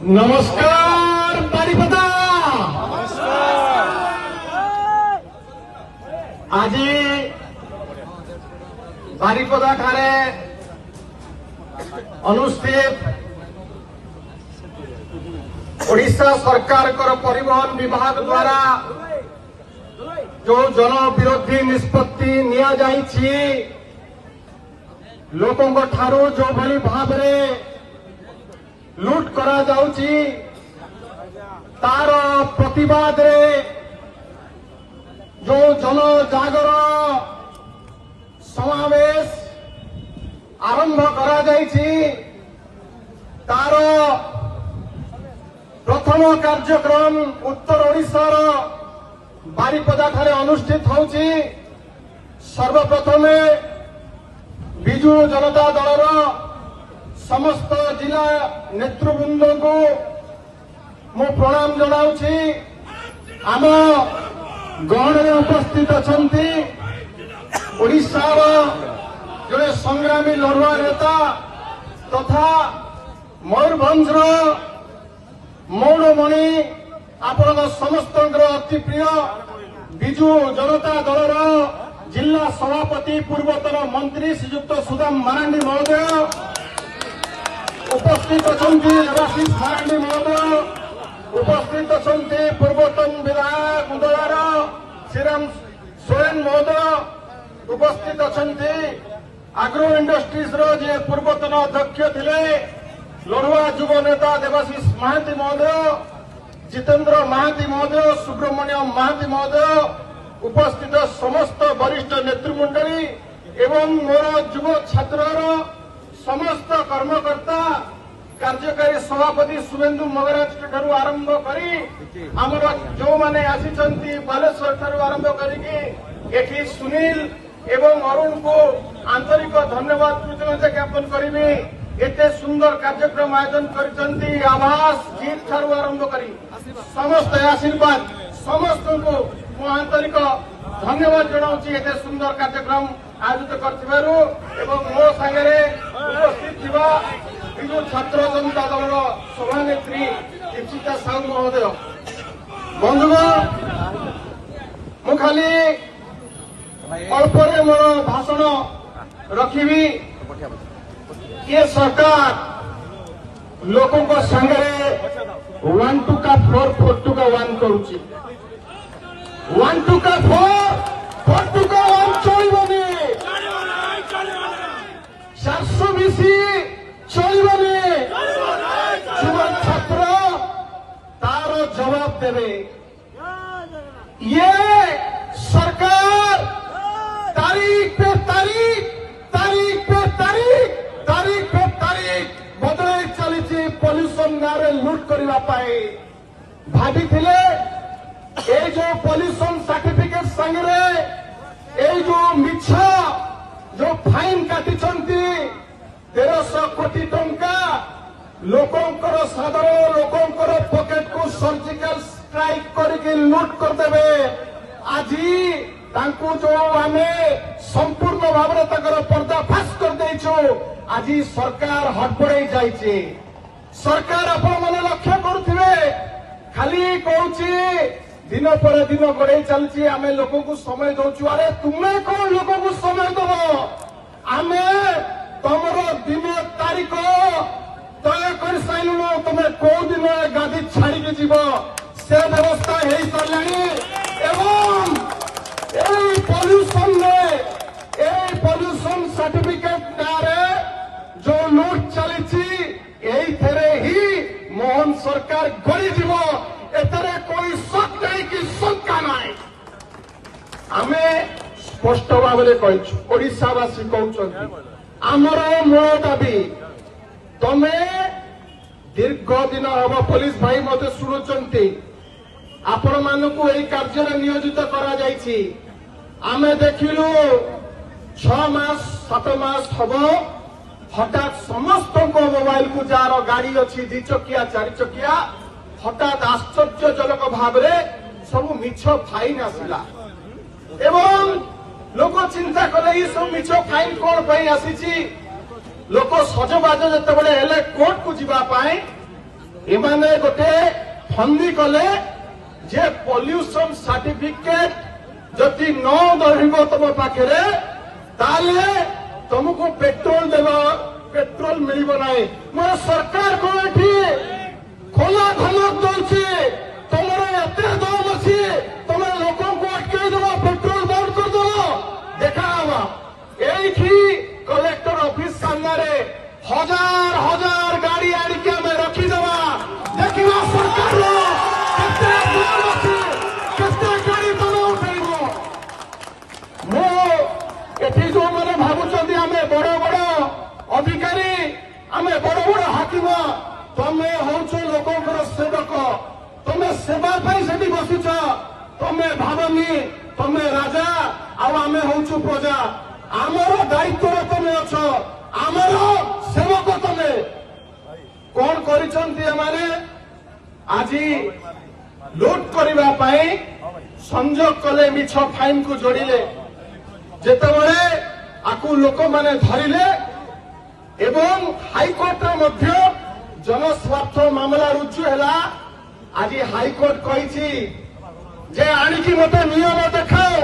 नमस्कार बारिपदा। आज बारिपदा ठारे अनुष्ठित ओडिशा सरकार परिवहन विभाग द्वारा जो जन विरोधी निष्पत्ति निया जाइछि, लोकों ठारू जो भली भाव रे लूट करा जाउछि, तार प्रतिवाद रे जो जन जागर समावेश आरंभ करा जाइछि, तार प्रथम कार्यक्रम उत्तर ओडिशार बारिपदा ठारे अनुष्ठित होउछि। सर्वप्रथमे बिजु जनता दलर समस्त जिला नेतृवृंद को मु प्रणाम जनाउछि। आम गहणे उपस्थित अछंती ओडिशार जड़े संग्रामी लड़ुआ नेता तथा मयूरभंजर मौड़मणि आपण समस्त अति प्रिय बिजु जनता दलर जिला सभापति पूर्वतन मंत्री श्रीयुक्त सुदाम मारांडी महोदय उपस्थित अछंती, देवाशीष मारांडी महोदय उपस्थित अछंती, पूर्वतन विधायक उदयार श्रीराम सोरेन महोदय उपस्थित अछंती, आग्रो इंडस्ट्रीज रो जे पूर्वतन अध्यक्ष थिले लड़ुआ युव नेता देवाशीष महांती महोदय, जितेंद्र महांती महोदय, सुब्रमण्यम महांती महोदय उपस्थित समस्त वरिष्ठ नेतृमंडली एवं मोर युव छात्रर समस्त कर्मकर्ता कार्यकारी सभापति शुभेन्दु मगराज ठारू आरंभ करी आमर जो माने आसीचंती बालेश्वर ठारू आरंभ करिकी एठी सुनील एवं अरुण को आंतरिक धन्यवाद कृतज्ञता ज्ञापन करिबी। एते सुंदर कार्यक्रम आयोजन करिचंती आवास जीत ठारू आरंभ करी समस्त आशीर्वाद समस्त को मु आंतरिक धन्यवाद जनाउछि। एते सुंदर कार्यक्रम आयोजित करथिबारु एवं मो संगे उपस्थित थिबा बिजु छात्र जनता दलर सभानेत्री दीक्षिता साहू महोदय। बंधुगण, मु खाली अल्परे मोर भाषण रखिबी। ये सरकार लोकों को संगे 1 2 का 4 4 2 का 1 करुछि। 1 2 का 4 4 2 का 1 चलिबनी, 420 चलिबनी। युवा छात्र तार जवाब देवे। ये सरकार तारीख पे तारीख तारीख पे तारीख तारीख पे तारीख बदलाई चली पॉल्यूशन नारे लुट करने भाभी थिले। ए जो पॉल्यूशन सर्टिफिकेट संगे ए जो मिछ जो फाइन काटी 1300 कोटी टंका लोकंकर साधारण लोकंकर पॉकेट को सर्जिकल स्ट्राइक करके लुट करदेवे। आज तांकु जो आमे संपूर्ण भाव में पर्दाफाश कर देइछु। आज सरकार हड़बड़ाई जाइए। सरकार आपण मन लक्ष्य करुथिबे खाली कहूची दिन पर दिन गड़े चलती आमे लोकों को समय दौचु। अरे तुम्हें कौन लोकों को समय दब? आमे तुमर दिन तारीख तय कर साइलुनु। तुम्हें कौ दिन गादी छाड़ी के जीव से व्यवस्था हो सारे। एवं पॉल्यूशन सर्टिफिकेट नारे जो लुट चली ही मोहन सरकार गड़ी जीव। एतरे कोई शक नहीं कि शंका नहीं। आमे स्पष्ट भाव में कही ओडिशावासी कहते आमर मूल दाबी तमे दीर्घ दिन हम पुलिस भाई मत शुणुंट आपण मानक कार्य नियोजित करा जाइछि। आमे देखिलु 6 मास 7 मास हम हठात समस्त मोबाइल को जार गाड़ी अच्छी 2 चकिया 4 चकिया हठात आश्चर्यजनक भाव सब मिछ फाइन आसला एवं लोक चिंता कले सब मिछ फाइन कौन आसी लोक सजबाज जिते कोर्ट को जीवाई एमाने गोटे फंदी कले जे पॉल्यूशन सर्टिफिकेट जदि न रहिबो तुम पाखे ताले तुमको पेट्रोल देवा पेट्रोल मिलिबो नाही। मोर सरकार को एठी खोला धमक दौची तुमर एते दम अछि तुम लोकों को अटके देवा पेट्रोल बंद कर दो देखा हवा एठी कलेक्टर ऑफिस सामने हजार हजार गाड़ी आड़िके आम रखीदेवा देखा सरकार केते गाड़ी तल उठेब एठी जो मैंने भावुंट आम बड़ बड़ अधिकारी आम बड़ बड़ हाकिम तमें हूँ लोकंर सेवक तुम्हें सेवा से बसिच तुम्हें भावनी तुम्हें राजा आम हूँ प्रजा आमर दायित्व तुम्हें अछ आमर सेवक तमें कौन कर आज लुट करने संजोग कले मिछ फाइन को जोड़िले जेतेबेले आकु लोक माने धरिले एवं हाईकोर्ट मध्य जनस्वार्थ मामला रुजु हैला। आज हाईकोर्ट कही जे आणिकी मते नियम देखाओ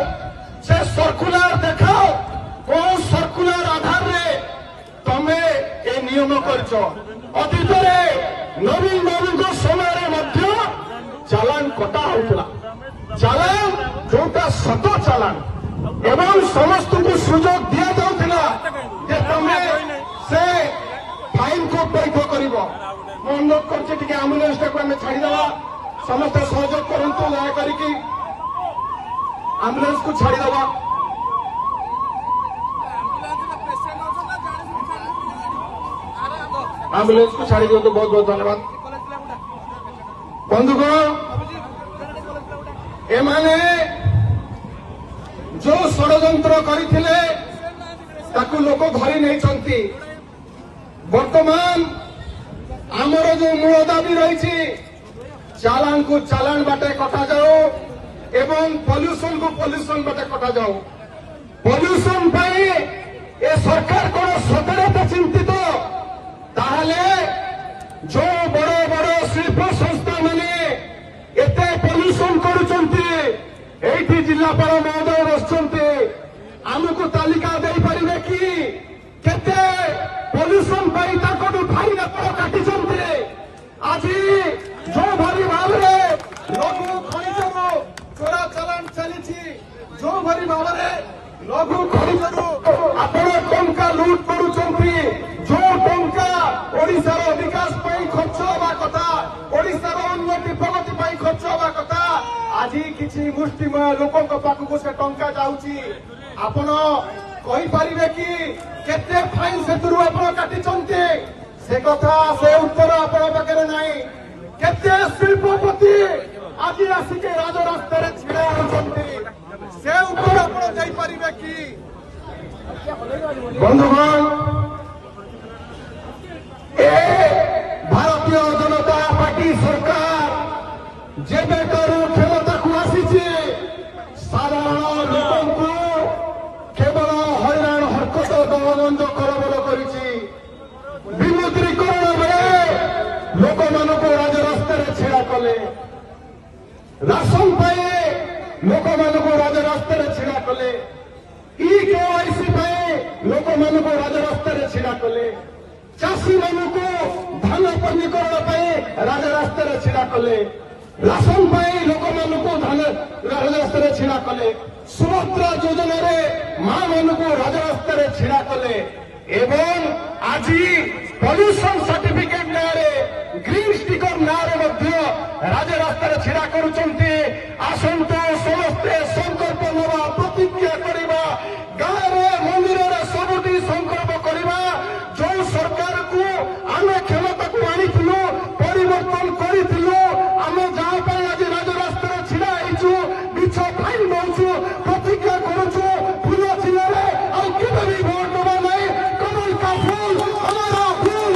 से सर्कुलर देखाओ कौन सर्कुलर आधार रे तमे ए नियम करछ। अतीत नवीन बाबू समय मध्य चालान कटा होता चालान जोटा सत चालान एवं समस्त को सुजोग दि जाऊला जे तमे से फाइन को पैठ कर अनुरोध कर आम्बुलांस टाक छाड़ीदेवा समस्त सहयोग करूँ दयाकर आम्बुलांस को छाड़ीदेवा। आम्बुलांस को छाड़ी दिखाते बहुत बहुत धन्यवाद। बंधुगण एमाने जो षड्यंत्र करथिले ताकू लोक धरी नहीं वर्तमान आमर जो मूल दाबी रही चालान को चालान बाटे कटा जाओ एवं पॉल्यूशन को पॉल्यूशन बाटे कटा जाओ। पॉल्यूशन पाई ए सरकार कौन सतरता चिंतित ताहले जो बड़ बड़ शिल्प संस्था माने एते पॉल्यूशन करुचंती एठी जिलापाल महोदय बसचंती आमको तालिका दे पारिबे कि केते पॉल्यूशन पाई ताकटू फाइन आपण काटिचंती। आज जो भरी भाव रे लघु खनिजरू चोरा चालान चली जो भरी भाव रे लघु खनिजरू आपण टंका लूट करुचंती जो टंका ओडिशार विकास पाई खर्च होबा कथा ओडिशार उन्नति प्रगति पाई खर्च होबा कथा आज किछि मुष्टिमय लोकक पाखकु से टंका जाउची आपण कहि परिबे कि केते फाइन सेतुरु आपण काटिचंती से कथा से उत्तर आपण पाखरे नाही। केते शिल्पपति आज आसिके राजरास्ता रे छिड़ा होचंती से उत्तर आपण जाई परिबे कि बंधुगण ए भारतीय जनता पार्टी सरकार जेबेटारू क्षमता को आसी साधारण लोक केवल हैरान हरकत दमबंद करबल कर विमुद्रीकरण बेले लोक मान राजरास्ता छेड़ा कले राशन पाए लोक मान राजरास्ता छेड़ा कले ई-केवाईसी पाए लोक मान राजरास्ता छेड़ा कले चाषी मानक धान पंजीकरण राजरास्ता छिड़ा कले राशन लोक मानक धान राजरास्ता छिड़ा कले सुभद्रा योजना रे मां मानक राजरास्ता छिड़ा कले एवं आज पॉल्यूशन सर्टिफिकेट ना ग्रीन स्टिकर ना राजरास्ता छिड़ा करुचंती। आसंतु समस्ते संकल्प नवा प्रतिज्ञा करवा गाँव मंदिर सबुठी संकल्प करवा जो सरकार को आम क्षमता को आनी परिवर्तन करूँ आम जहाँ आज राजरास्ता छिड़ा होचु मिछ फाइन दौचु प्रतिज्ञा करुचु फूल जिले भी भोट दबा नहीं कमल का फूल हमारा फूल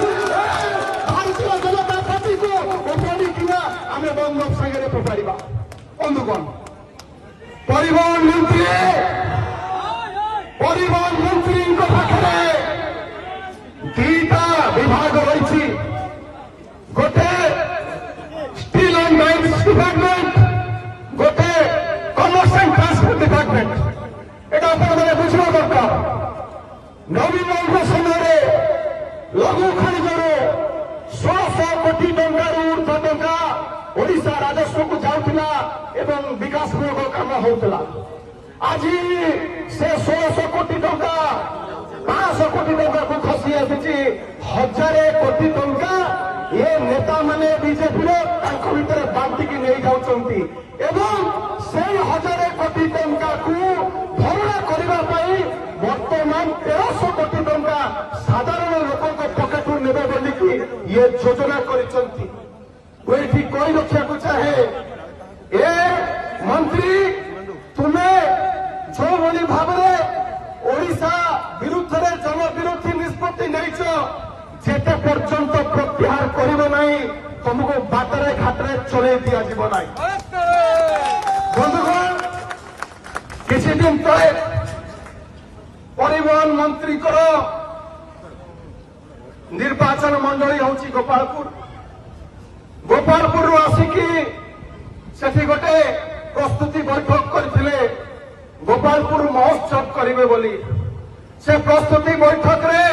भारतीय जनता पार्टी को उपाड़ी किना आम बंद सागर फोपाड़ा। बंधुगण परिवहन मंत्री पाखे दीटा विभाग रही गोटे होता आज से 1600 कोटी टंका 500 कोटी टंका को खसी आसी 1000 कोटी टंका ये नेता माने बीजेपी भीतर बांटिकी नहीं जाउछंती एवं से 1000 कोटी टंका को भरणा करने वर्तमान 1300 कोटी टंका साधारण लोकों पकेट नेबे बोलिकी ये योजना करिसंती कोई कोई रखा को चाहे ए मंत्री तुम्हें जो भली भाव ओडिशा विरुद्ध में जन विरोधी निष्पत्ति नहीं जेते पर्यंत प्रत्याहार करिबो नहीं तुमको बाटरे घाटरे चले दिया जीव नहीं बंधुगण किसी दिन तले परिवहन मंत्री निर्वाचन मंडली होची गोपालपुर आसिकी सेठी गोटे प्रस्तुति बैठक करथिले गोपालपुर महोत्सव करिवे बोली से प्रस्तुति बैठक रे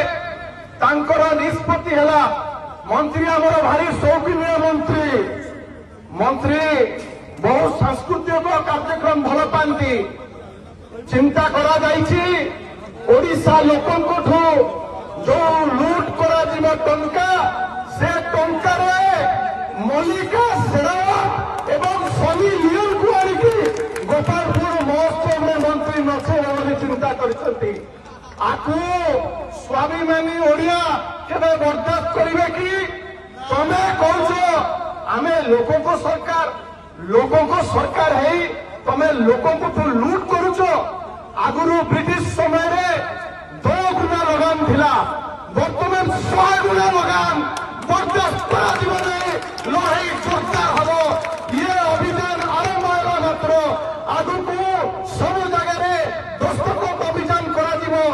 तांकर निष्पत्ति हैला मंत्री आमर भारी शौकीनिया मंत्री बहुत सांस्कृतिक कार्यक्रम भल पाती चिंता करा जाइछि ओडिशा लोकंठु जो लूट करा जिवो टंका से टंका रे मल्लिका शेरावत एवं सनी लियोन को आनिकी गोपालपुर महोत्सव में मंत्री नचेबे बोली चिंता करिसंती आकु स्वाभिमानी ओडिया केबे बर्दाश्त करिवे कि तमे कहछो आमे लोकों को सरकार है तमे लोकों को लूट करुछो आगुरु ब्रिटिश समय रे 2 गुना लगान थिला वर्तमान 100 गुना लगान बर्दाश्त करा दिबो नहीं लड़ाई जोरदार हबो ये अभियान आरंभ होला मात्र आगुकु सब जगह रे दस्तखत अभियान करा दिबो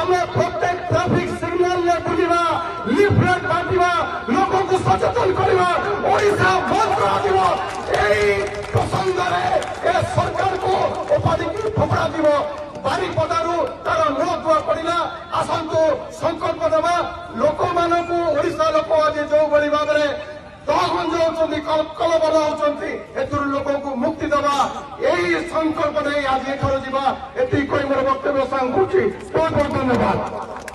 आमे प्रत्येक ट्रैफिक सिग्नल ले बुलिबा लिफलेट बांटिबा लोकों को सचेतन करबा ओडिशा बंद करा दिबो एई प्रसंग रे ए सरकार को उपाधि की फोपड़ा दिबो बारिपदारू तार न दुआ पड़ा आसतु संकल्प देवा लोक मानक ओडिशा लोक आज जो भाई भाव में दहगंज होती कलबल होती लोक को मुक्ति देवा यही संकल्प नहीं आज एठर जा एति मोर वक्तव्य सांगुची बहुत बहुत धन्यवाद।